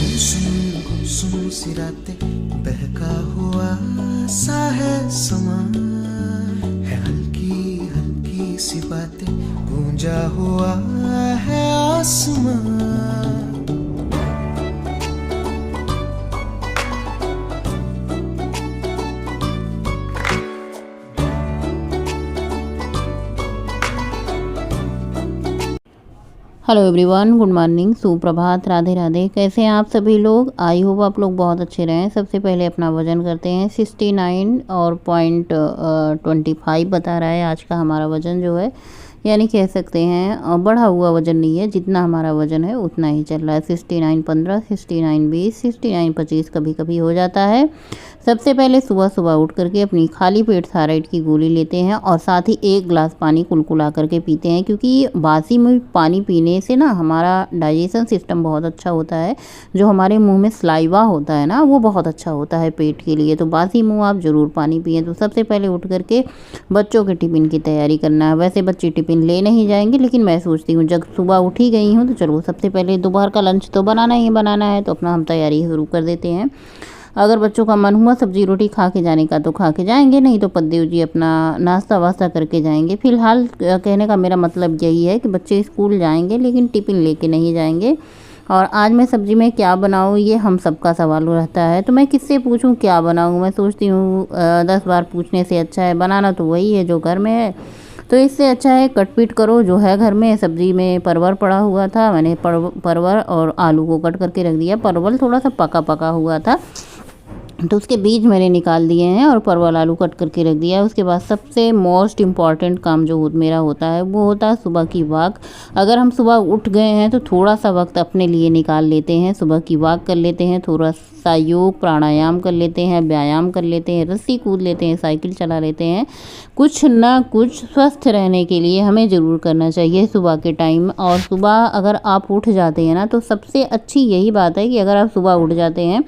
गुमसुम सी रातें, बहका हुआ सा है समा, है हल्की हल्की सी बातें, गूंजा हुआ है आसमां। हेलो एवरीवन, गुड मॉर्निंग, सुप्रभात, राधे राधे। कैसे हैं आप सभी लोग? आई होप आप लोग बहुत अच्छे रहें। सबसे पहले अपना वज़न करते हैं। 69 और 0.25 बता रहा है आज का हमारा वज़न जो है, यानी कह सकते हैं बढ़ा हुआ वज़न नहीं है, जितना हमारा वज़न है उतना ही चल रहा है। 69.15, 69.20, 69.25 कभी कभी हो जाता है। सबसे पहले सुबह सुबह उठ करके अपनी खाली पेट थायराइड की गोली लेते हैं और साथ ही 1 गिलास पानी कुलकुला करके पीते हैं, क्योंकि बासी में पानी पीने से ना हमारा डाइजेशन सिस्टम बहुत अच्छा होता है। जो हमारे मुंह में सलाइवा होता है ना, वो बहुत अच्छा होता है पेट के लिए। तो बासी मुंह आप ज़रूर पानी पिएं। तो सबसे पहले उठ करके बच्चों के टिफ़िन की तैयारी करना है। वैसे बच्चे टिफ़िन ले नहीं जाएंगे, लेकिन मैं सोचती हूँ जब सुबह उठ ही गई हूँ तो चलो सबसे पहले दोपहर का लंच तो बनाना ही बनाना है, तो अपना हम तैयारी शुरू कर देते हैं। अगर बच्चों का मन हुआ सब्जी रोटी खा के जाने का तो खा के जाएंगे, नहीं तो पद्देव जी अपना नाश्ता वास्ता करके जाएंगे। फिलहाल कहने का मेरा मतलब यही है कि बच्चे स्कूल जाएंगे लेकिन टिफ़िन लेके नहीं जाएंगे। और आज मैं सब्ज़ी में क्या बनाऊँ, ये हम सबका सवाल रहता है। तो मैं किससे पूछूँ क्या बनाऊँ? मैं सोचती हूँ 10 बार पूछने से अच्छा है बनाना तो वही है जो घर में है। तो इससे अच्छा है कटपीट करो जो है घर में। सब्ज़ी में परवल पड़ा हुआ था, मैंने परवल और आलू को कट करके रख दिया। परवल थोड़ा सा पका पका हुआ था तो उसके बीज मैंने निकाल दिए हैं और परवल आलू कट करके रख दिया है। उसके बाद सबसे मोस्ट इम्पॉर्टेंट काम जो मेरा होता है वो होता है सुबह की वॉक। अगर हम सुबह उठ गए हैं तो थोड़ा सा वक्त अपने लिए निकाल लेते हैं, सुबह की वॉक कर लेते हैं, थोड़ा सा योग प्राणायाम कर लेते हैं, व्यायाम कर लेते हैं, रस्सी कूद लेते हैं, साइकिल चला लेते हैं। कुछ ना कुछ स्वस्थ रहने के लिए हमें ज़रूर करना चाहिए सुबह के टाइम। और सुबह अगर आप उठ जाते हैं ना, तो सबसे अच्छी यही बात है कि अगर आप सुबह उठ जाते हैं,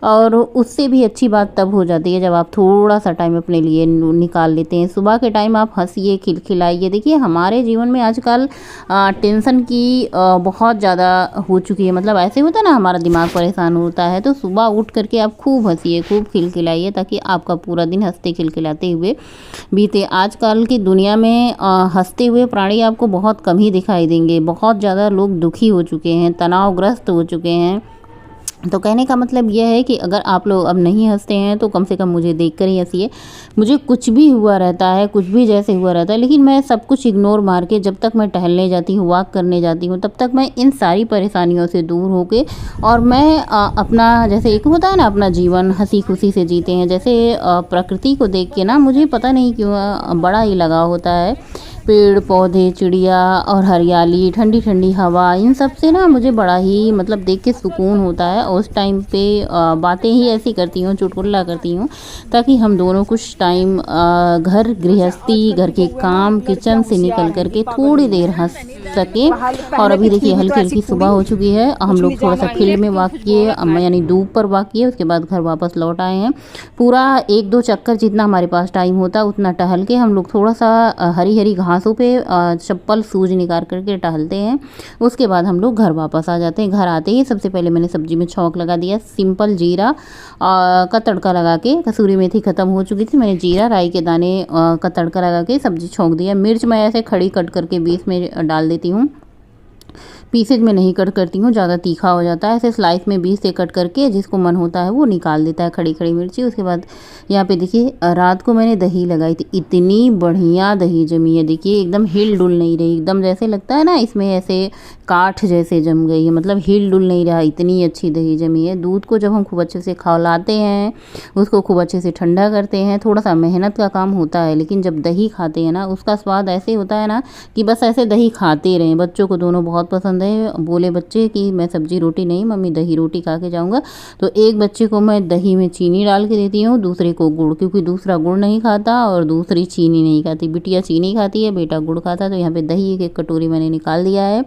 और उससे भी अच्छी बात तब हो जाती है जब आप थोड़ा सा टाइम अपने लिए निकाल लेते हैं। सुबह के टाइम आप हंसिए, खिलखिलाइए। देखिए हमारे जीवन में आजकल टेंशन की बहुत ज़्यादा हो चुकी है। मतलब ऐसे होता है ना, हमारा दिमाग परेशान होता है। तो सुबह उठ करके आप खूब हंसिए, खूब खिलखिलाइए, ताकि आपका पूरा दिन हंसते खिलखिलाते हुए बीते। आजकल की दुनिया में हंसते हुए प्राणी आपको बहुत कम ही दिखाई देंगे। बहुत ज़्यादा लोग दुखी हो चुके हैं, तनावग्रस्त हो चुके हैं। तो कहने का मतलब यह है कि अगर आप लोग अब नहीं हंसते हैं तो कम से कम मुझे देखकर ही हंसिए। मुझे कुछ भी हुआ रहता है, कुछ भी जैसे हुआ रहता है, लेकिन मैं सब कुछ इग्नोर मार के जब तक मैं टहलने जाती हूँ, वॉक करने जाती हूँ, तब तक मैं इन सारी परेशानियों से दूर होके और मैं अपना, जैसे एक होता है ना, अपना जीवन हंसी खुशी से जीते हैं। जैसे प्रकृति को देख के ना मुझे पता नहीं क्यों बड़ा ही लगाव होता है। पेड़ पौधे, चिड़िया और हरियाली, ठंडी ठंडी हवा, इन सब से ना मुझे बड़ा ही मतलब देख के सुकून होता है। और उस टाइम पे बातें ही ऐसी करती हूँ, चुटकुला करती हूँ, ताकि हम दोनों कुछ टाइम घर गृहस्थी, घर के काम, किचन से निकल करके थोड़ी देर हंस सके। और अभी देखिए हल्की हल्की सुबह हो चुकी है। हम लोग थोड़ा सा फील्ड में वॉक किए, यानी धूप पर वॉक किए, उसके बाद घर वापस लौट आए हैं। पूरा 1-2 चक्कर जितना हमारे पास टाइम होता उतना टहल के हम लोग थोड़ा सा हरी हरी घासों पे चप्पल शूज निकाल करके टहलते हैं। उसके बाद हम लोग घर वापस आ जाते हैं। घर आते ही सबसे पहले मैंने सब्जी में छौंक लगा दिया। सिंपल जीरा का तड़का लगा के, कसूरी मेथी ख़त्म हो चुकी थी, मैंने जीरा राई के दाने का तड़का लगा के सब्जी छौंक दिया। मिर्च मैं ऐसे खड़ी कट करके बीच में डाल देती हूँ, पीसेज में नहीं कट करती हूँ, ज़्यादा तीखा हो जाता है। ऐसे स्लाइस में बीच से कट करके जिसको मन होता है वो निकाल देता है खड़ी खड़ी मिर्ची। उसके बाद यहाँ पे देखिए रात को मैंने दही लगाई थी, इतनी बढ़िया दही जमी है। देखिए एकदम हिल डुल नहीं रही, एकदम जैसे लगता है ना इसमें ऐसे काठ जैसे जम गई है, मतलब हिल डुल नहीं रहा, इतनी अच्छी दही जमी है। दूध को जब हम खूब अच्छे से खौलाते हैं, उसको खूब अच्छे से ठंडा करते हैं, थोड़ा सा मेहनत का काम होता है, लेकिन जब दही खाते हैं ना उसका स्वाद ऐसे होता है ना कि बस ऐसे दही खाते रहें। बच्चों को दोनों बहुत पसंद है। बोले बच्चे कि मैं सब्जी रोटी नहीं, मम्मी दही रोटी खा के जाऊँगा। तो एक बच्चे को मैं दही में चीनी डाल के देती हूँ, दूसरे को गुड़, क्योंकि दूसरा गुड़ नहीं खाता और दूसरी चीनी नहीं खाती। बिटिया चीनी खाती है, बेटा गुड़ खाता है। तो यहाँ पे दही एक कटोरी मैंने निकाल दिया है।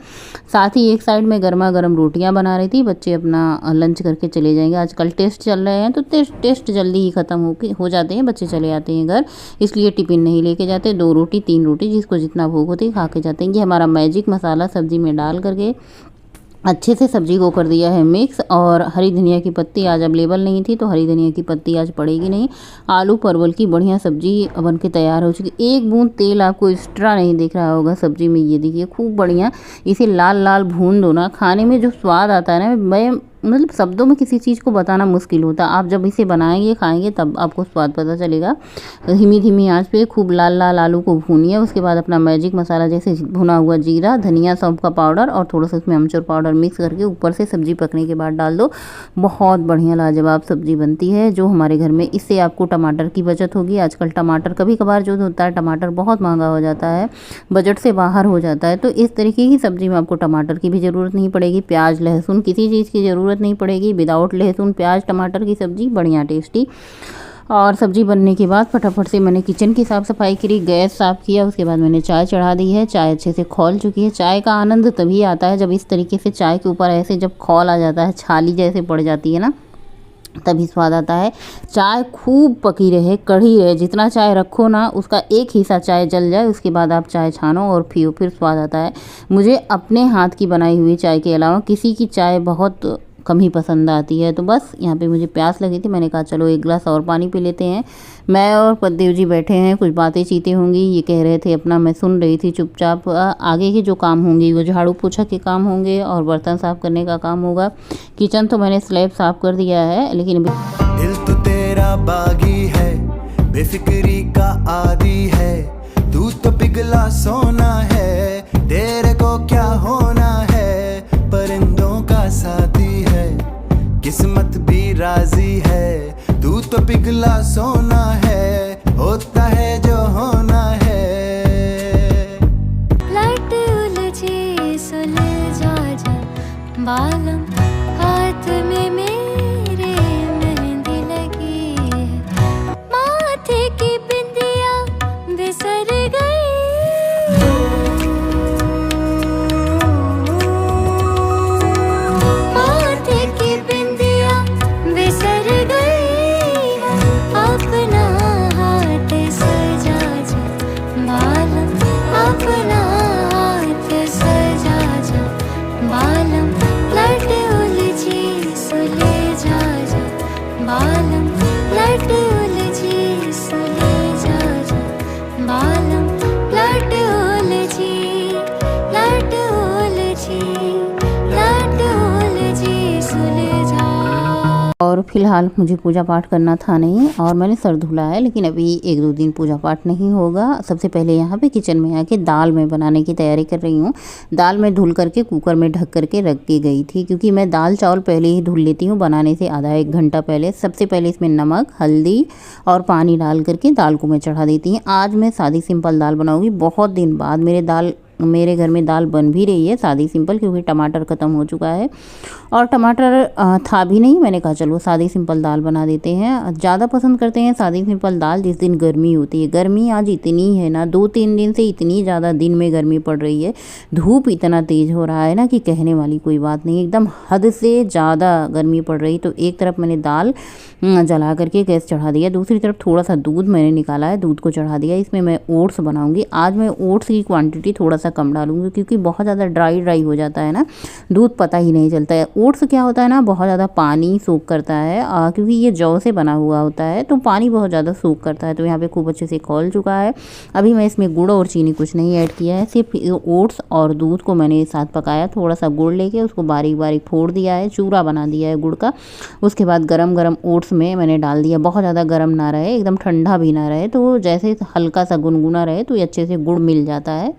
साथ ही एक साइड में गर्मा गर्म रोटियाँ बना रही थी। बच्चे अपना लंच करके चले जाएंगे। आजकल टेस्ट चल रहे हैं तो टेस्ट जल्दी ही ख़त्म हो जाते हैं, बच्चे चले आते हैं घर, इसलिए टिफ़िन नहीं लेके जाते। 2 रोटी 3 रोटी जिसको जितना भूख होती है खा के जाते हैं। ये हमारा मैजिक मसाला सब्ज़ी में डाल करके अच्छे से सब्जी को कर दिया है मिक्स। और हरी धनिया की पत्ती आज अवेलेबल नहीं थी तो हरी धनिया की पत्ती आज पड़ेगी नहीं। आलू परवल की बढ़िया सब्जी बन के तैयार हो चुकी। एक बूंद तेल आपको एक्स्ट्रा नहीं दिख रहा होगा सब्जी में, ये देखिए खूब बढ़िया। इसे लाल लाल भून दो ना, खाने में जो स्वाद आता है ना, मैं मतलब शब्दों में किसी चीज़ को बताना मुश्किल होता है। आप जब इसे बनाएंगे खाएंगे तब आपको स्वाद पता चलेगा। धीमी धीमी आंच पे खूब लाल लाल आलू को भूनिए। उसके बाद अपना मैजिक मसाला जैसे भुना हुआ जीरा, धनिया, सौंफ का पाउडर और थोड़ा सा उसमें अमचूर पाउडर मिक्स करके ऊपर से सब्जी पकने के बाद डाल दो। बहुत बढ़िया लाजवाब सब्जी बनती है जो हमारे घर में। इससे आपको टमाटर की बचत होगी। आजकल टमाटर कभी कभार जो होता है टमाटर बहुत महंगा हो जाता है, बजट से बाहर हो जाता है, तो इस तरीके की सब्जी में आपको टमाटर की भी ज़रूरत नहीं पड़ेगी। प्याज लहसुन किसी चीज़ की ज़रूरत नहीं पड़ेगी। विदाउट लहसुन प्याज टमाटर की सब्जी बढ़िया टेस्टी। और सब्जी बनने के बाद फटाफट से मैंने किचन की साफ़ सफाई करी, गैस साफ़ किया। उसके बाद मैंने चाय चढ़ा दी है। चाय अच्छे से खौल चुकी है। चाय का आनंद तभी आता है जब इस तरीके से चाय के ऊपर ऐसे जब खौल आ जाता है, छाली जैसे पड़ जाती है ना, तभी स्वाद आता है। चाय खूब पकी रहे, कढ़ी रहे, जितना चाय रखो ना उसका एक हिस्सा चाय जल जाए, उसके बाद आप चाय छानो और पियो, फिर स्वाद आता है। मुझे अपने हाथ की बनाई हुई चाय के अलावा किसी की चाय बहुत कम ही पसंद आती है। तो बस यहाँ पे मुझे प्यास लगी थी, मैंने कहा चलो एक गिलास और पानी पी लेते हैं। मैं और पतिदेव जी बैठे हैं, कुछ बातें चीतें होंगी, ये कह रहे थे अपना, मैं सुन रही थी चुपचाप। आगे के जो काम होंगे वो झाड़ू पोछा के काम होंगे और बर्तन साफ़ करने का काम होगा। किचन तो मैंने स्लैब साफ़ कर दिया है, लेकिन दिल तो तेरा बागी है, बेफिक्री का आदी है, तू तो पिघला सोना है, तेरे को क्या होना है, परिंदों का साथी है, किस्मत भी राजी है, तू तो पिघला सोना है, होता है जो होना है। लट उलझे सुलझा जा बालम, हाथ में मेरे मेहंदी लगी है, माथे की बिंदिया बिसर गई, माथे की बिंदिया बिसर गई, अपना हाथ सजा जा बालम, अपना हाथ सजा जा बालम, लट उलझी सुलझा जा बालम, लट उलझी सुलझा जा बालम, लट उलझी, लट उलझी, लट उलझी सुलझा। और फिलहाल मुझे पूजा पाठ करना था नहीं और मैंने सर धुला है, लेकिन अभी 1-2 दिन पूजा पाठ नहीं होगा। सबसे पहले यहाँ पे किचन में आके दाल मैं बनाने की तैयारी कर रही हूँ। दाल मैं धुल करके कुकर में ढक करके रख के गई थी, क्योंकि मैं दाल चावल पहले ही धुल लेती हूँ बनाने से आधा 1 घंटा पहले। सबसे पहले इसमें नमक, हल्दी और पानी डाल करके दाल को मैं चढ़ा देती हूँ। आज मैं सादी सिंपल दाल बनाऊँगी। बहुत दिन बाद मेरे घर में दाल बन भी रही है सादी सिंपल, क्योंकि टमाटर ख़त्म हो चुका है और टमाटर था भी नहीं। मैंने कहा चलो सादी सिंपल दाल बना देते हैं। ज़्यादा पसंद करते हैं सादी सिंपल दाल जिस दिन गर्मी होती है। गर्मी आज इतनी है ना, 2-3 दिन से इतनी ज़्यादा दिन में गर्मी पड़ रही है, धूप इतना तेज़ हो रहा है ना कि कहने वाली कोई बात नहीं, एकदम हद से ज़्यादा गर्मी पड़ रही। तो एक तरफ मैंने दाल जला करके गैस चढ़ा दिया, दूसरी तरफ थोड़ा सा दूध मैंने निकाला है, दूध को चढ़ा दिया। इसमें मैं ओट्स बनाऊँगी। आज मैं ओट्स की क्वान्टिटी थोड़ा सा कम डालूंगी, क्योंकि बहुत ज़्यादा ड्राई हो जाता है ना, दूध पता ही नहीं चलता है। ओट्स क्या होता है ना, बहुत ज़्यादा पानी सोख करता है, क्योंकि ये जौ से बना हुआ होता है तो पानी बहुत ज़्यादा सोख करता है। तो यहाँ पे खूब अच्छे से खौल चुका है। अभी मैं इसमें गुड़ और चीनी कुछ नहीं ऐड किया है, सिर्फ ओट्स और दूध को मैंने साथ पकाया। थोड़ा सा गुड़ लेके उसको बारीक बारीक फोड़ दिया है, चूरा बना दिया है गुड़ का। उसके बाद गरम गरम ओट्स में मैंने डाल दिया। बहुत ज़्यादा गर्म ना रहे, एकदम ठंडा भी ना रहे, तो जैसे हल्का सा गुनगुना रहे तो ये अच्छे से गुड़ मिल जाता है।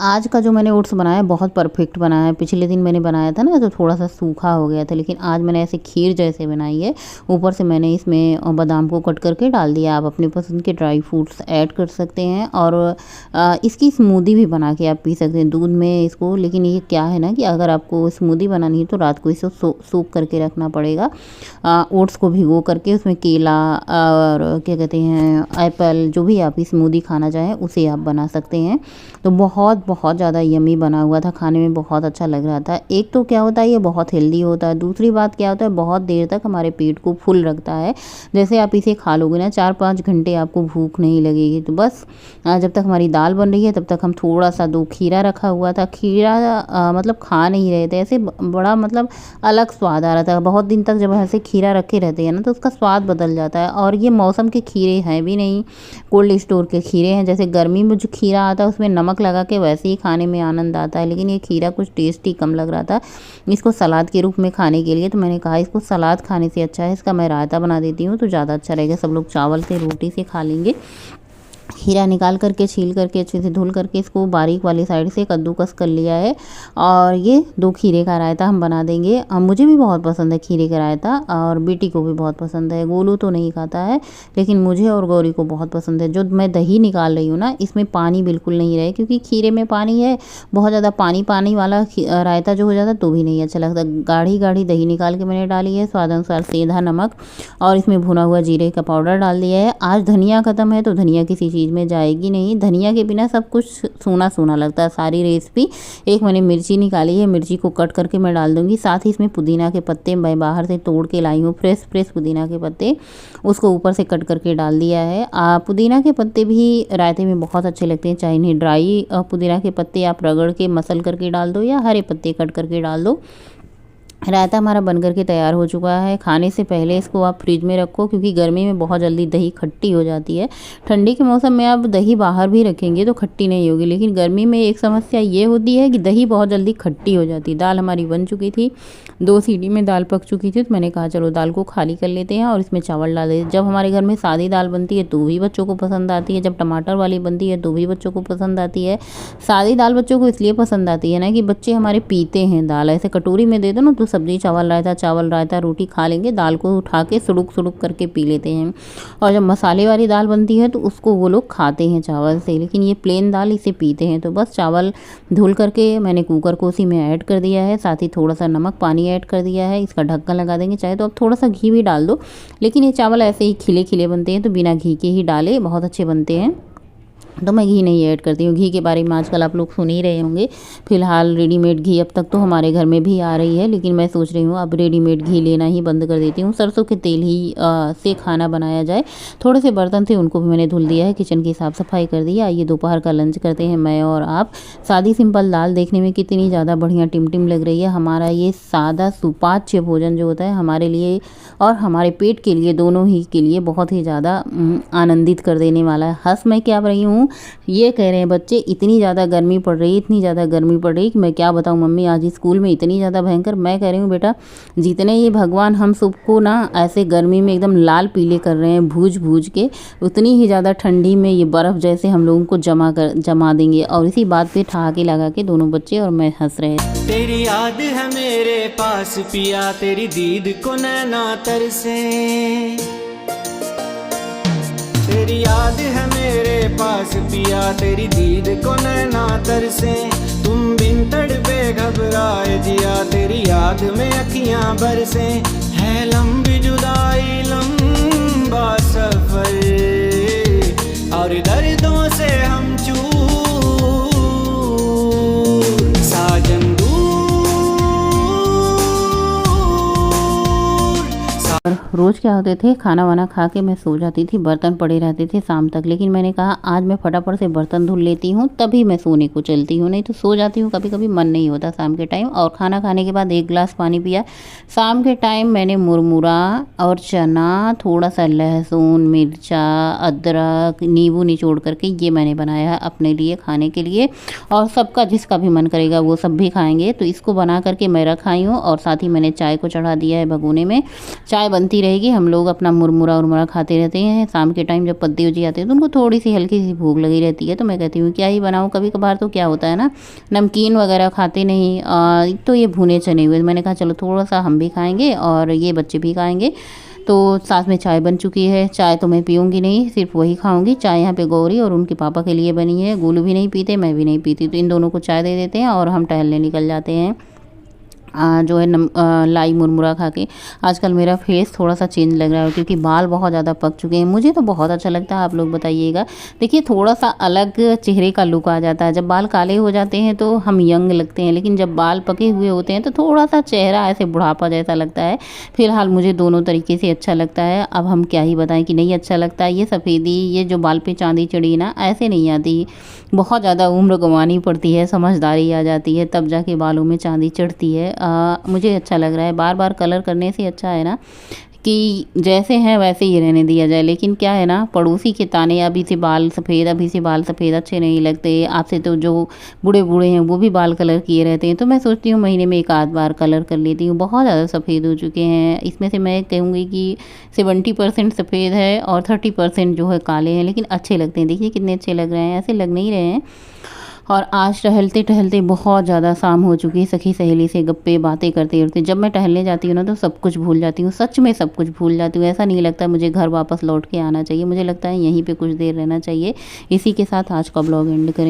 आज का जो मैंने ओट्स बनाया बहुत परफेक्ट बना है। पिछले दिन मैंने बनाया था ना तो थोड़ा सा सूखा हो गया था, लेकिन आज मैंने ऐसे खीर जैसे बनाई है। ऊपर से मैंने इसमें बादाम को कट करके डाल दिया। आप अपने पसंद के ड्राई फ्रूट्स ऐड कर सकते हैं और इसकी स्मूदी भी बना के आप पी सकते हैं दूध में इसको। लेकिन ये क्या है ना कि अगर आपको स्मूदी बनानी है तो रात को इसे सूख करके रखना पड़ेगा। ओट्स को भिगो करके उसमें केला और क्या कहते हैं एप्पल, जो भी आप स्मूदी खाना चाहें उसे आप बना सकते हैं। तो बहुत बहुत बहुत ज़्यादा यम्मी बना हुआ था, खाने में बहुत अच्छा लग रहा था। एक तो क्या होता है ये बहुत हेल्दी होता है, दूसरी बात क्या होता है बहुत देर तक हमारे पेट को फुल रखता है। जैसे आप इसे खा लोगे ना 4-5 घंटे आपको भूख नहीं लगेगी। तो बस जब तक हमारी दाल बन रही है तब तक हम थोड़ा सा 2 खीरा रखा हुआ था। खीरा मतलब खा नहीं रहे थे, ऐसे बड़ा मतलब अलग स्वाद आ रहा था। बहुत दिन तक जब ऐसे खीरा रखे रहते हैं ना तो उसका स्वाद बदल जाता है। और ये मौसम के खीरे हैं भी नहीं, कोल्ड स्टोर के खीरे हैं। जैसे गर्मी में जो खीरा आता है उसमें नमक लगा के वैसे ही खाने में आनंद आता है, लेकिन ये खीरा कुछ टेस्ट ही कम लग रहा था इसको सलाद के रूप में खाने के लिए। तो मैंने कहा इसको सलाद खाने से अच्छा है इसका मैं रायता बना देती हूँ तो ज़्यादा अच्छा रहेगा, सब लोग चावल से रोटी से खा लेंगे। खीरा निकाल करके छील करके अच्छे से धुल करके इसको बारीक वाली साइड से कद्दूकस कर लिया है। और ये 2 खीरे का रायता हम बना देंगे। मुझे भी बहुत पसंद है खीरे का रायता और बेटी को भी बहुत पसंद है। गोलू तो नहीं खाता है लेकिन मुझे और गौरी को बहुत पसंद है। जो मैं दही निकाल रही हूँ ना इसमें पानी बिल्कुल नहीं रहे, क्योंकि खीरे में पानी है, बहुत ज़्यादा पानी पानी वाला रायता जो हो जाता तो भी नहीं अच्छा लगता। गाढ़ी गाढ़ी दही निकाल के मैंने डाली है, स्वाद अनुसार सेंधा नमक और इसमें भुना हुआ जीरे का पाउडर डाल दिया है। आज धनिया ख़त्म है तो धनिया किसी चीज़ में जाएगी नहीं, धनिया के बिना सब कुछ सूना सूना लगता है सारी रेसिपी। एक मैंने मिर्ची निकाली है, मिर्ची को कट करके मैं डाल दूंगी। साथ ही इसमें पुदीना के पत्ते मैं बाहर से तोड़ के लाई हूँ, फ्रेश पुदीना के पत्ते, उसको ऊपर से कट करके डाल दिया है। पुदीना के पत्ते भी रायते में बहुत अच्छे लगते हैं, चाहे इन्हें ड्राई पुदीना के पत्ते आप रगड़ के मसल करके डाल दो या हरे पत्ते कट करके डाल दो। रायता हमारा बन करके तैयार हो चुका है। खाने से पहले इसको आप फ्रिज में रखो, क्योंकि गर्मी में बहुत जल्दी दही खट्टी हो जाती है। ठंडी के मौसम में आप दही बाहर भी रखेंगे तो खट्टी नहीं होगी, लेकिन गर्मी में एक समस्या ये होती है कि दही बहुत जल्दी खट्टी हो जाती है। दाल हमारी बन चुकी थी, 2 सीटी में दाल पक चुकी थी, तो मैंने कहा चलो दाल को खाली कर लेते हैं और इसमें चावल डाल देते हैं। जब हमारे घर में सादी दाल बनती है तो भी बच्चों को पसंद आती है, जब टमाटर वाली बनती है तो भी बच्चों को पसंद आती है। सादी दाल बच्चों को इसलिए पसंद आती है ना कि बच्चे हमारे पीते हैं दाल, ऐसे कटोरी में दे दो ना तो सब्जी चावल रायता रोटी खा लेंगे, दाल को उठा के सुड़ुक सुड़ुक करके पी लेते हैं। और जब मसाले वाली दाल बनती है तो उसको वो लोग खाते हैं चावल से, लेकिन ये प्लेन दाल इसे पीते हैं। तो बस चावल धुल करके मैंने कुकर को उसी में ऐड कर दिया है, साथ ही थोड़ा सा नमक पानी ऐड कर दिया है। इसका ढक्कन लगा देंगे, चाहे तो आप थोड़ा सा घी भी डाल दो, लेकिन ये चावल ऐसे ही खिले खिले बनते हैं तो बिना घी के ही डाले बहुत अच्छे बनते हैं, तो मैं घी नहीं ऐड करती हूँ। घी के बारे में आजकल आप लोग सुन ही रहे होंगे। फिलहाल रेडीमेड घी अब तक तो हमारे घर में भी आ रही है, लेकिन मैं सोच रही हूँ अब रेडीमेड घी लेना ही बंद कर देती हूँ। सरसों के तेल ही से खाना बनाया जाए। थोड़े से बर्तन थे उनको भी मैंने धुल दिया है, किचन की साफ़ सफाई कर दी है। आइए दोपहर का लंच करते हैं मैं और आप। सादी सिंपल दाल देखने में कितनी ज़्यादा बढ़िया टिमटिम लग रही है। हमारा ये सादा सुपाच्य भोजन जो होता है हमारे लिए और हमारे पेट के लिए, दोनों ही के लिए बहुत ही ज़्यादा आनंदित कर देने वाला है। हंस मैं क्या रही हूँ, ये कह रहे हैं बच्चे इतनी ज़्यादा गर्मी पड़ रही है, इतनी ज़्यादा गर्मी पड़ रही है कि मैं क्या बताऊँ मम्मी, आज स्कूल में इतनी ज़्यादा भयंकर। मैं कह रही हूँ बेटा जितने ये भगवान हम सबको ना ऐसे गर्मी में एकदम लाल पीले कर रहे हैं भूज भूज के, उतनी ही ज़्यादा ठंडी में ये बर्फ़ जैसे हम लोगों को जमा देंगे। और इसी बात पे ठहाके लगा के दोनों बच्चे और मैं हंस रहे हैं। तेरी याद है मेरे पास पिया, तेरी दीद को नैना तरसे, तेरी याद है मेरे पास पिया, तेरी दीद को नैना तरसे। तुम बिन तड़पे घबराए जिया, तेरी याद में अखियां बरसे। है लंबी जुदाई लंबा सफर और दर्दों से हम चूर, साजन रोज़ क्या होते थे, खाना वाना खा के मैं सो जाती थी, बर्तन पड़े रहते थे शाम तक। लेकिन मैंने कहा आज मैं फटाफट से बर्तन धुल लेती हूँ तभी मैं सोने को चलती हूँ, नहीं तो सो जाती हूँ। कभी कभी मन नहीं होता शाम के टाइम। और खाना खाने के बाद 1 गिलास पानी पिया। शाम के टाइम मैंने मुरमुरा और चना, थोड़ा सा लहसुन, मिर्चा, अदरक, नींबू निचोड़ करके ये मैंने बनाया है अपने लिए खाने के लिए। और सबका जिसका भी मन करेगा वो सब भी खाएंगे, तो इसको बना करके मैं रख आई हूँ। और साथ ही मैंने चाय को चढ़ा दिया है भगोने में, चाय बनती रहेगी। हम लोग अपना मुरमुरा उरमुरा खाते रहते हैं। शाम के टाइम जब पद्दी उजी आते हैं तो उनको थोड़ी सी हल्की सी भूख लगी रहती है, तो मैं कहती हूँ क्या ही बनाऊँ। कभी कभार तो क्या होता है ना, नमकीन वगैरह खाते नहीं, तो ये भुने चने हुए, मैंने कहा चलो थोड़ा सा हम भी खाएंगे और ये बच्चे भी खाएंगे। तो साथ में चाय बन चुकी है। चाय तो मैं पीऊँगी नहीं, सिर्फ वही खाऊँगी। चाय यहाँ पे गौरी और उनके पापा के लिए बनी है। गोलू भी नहीं पीते, मैं भी नहीं पीती, तो इन दोनों को चाय दे देते हैं और हम टहलने निकल जाते हैं। जो है लाई मुरमुरा खा के आजकल मेरा फेस थोड़ा सा चेंज लग रहा है क्योंकि बाल बहुत ज़्यादा पक चुके हैं। मुझे तो बहुत अच्छा लगता है, आप लोग बताइएगा। देखिए थोड़ा सा अलग चेहरे का लुक आ जाता है। जब बाल काले हो जाते हैं तो हम यंग लगते हैं, लेकिन जब बाल पके हुए होते हैं तो थोड़ा सा चेहरा ऐसे बुढ़ापा जैसा लगता है। फिलहाल मुझे दोनों तरीके से अच्छा लगता है। अब हम क्या ही बताएं कि नहीं अच्छा लगता है। ये सफ़ेदी, ये जो बाल पे चांदी चढ़ी ना, ऐसे नहीं आती। बहुत ज़्यादा उम्र गंवानी पड़ती है, समझदारी आ जाती है, तब जाके बालों में चांदी चढ़ती है। मुझे अच्छा लग रहा है। बार बार कलर करने से अच्छा है ना कि जैसे हैं वैसे ही रहने दिया जाए। लेकिन क्या है ना, पड़ोसी के ताने, अभी से बाल सफ़ेद, अभी से बाल सफ़ेद अच्छे नहीं लगते। आपसे तो जो बूढ़े बूढ़े हैं वो भी बाल कलर किए रहते हैं। तो मैं सोचती हूँ महीने में एक आध बार कलर कर लेती हूँ। बहुत ज़्यादा सफ़ेद हो चुके हैं। इसमें से मैं कहूँगी कि 70% सफ़ेद है और 30% जो है काले हैं, लेकिन अच्छे लगते हैं। देखिए कितने अच्छे लग रहे हैं, ऐसे लग नहीं रहे हैं। और आज टहलते टहलते बहुत ज़्यादा शाम हो चुकी है। सखी सहेली से गप्पे बातें करते करते जब मैं टहलने जाती हूँ ना तो सब कुछ भूल जाती हूँ। सच में सब कुछ भूल जाती हूँ। ऐसा नहीं लगता मुझे घर वापस लौट के आना चाहिए, मुझे लगता है यहीं पे कुछ देर रहना चाहिए। इसी के साथ आज का ब्लॉग एंड करें।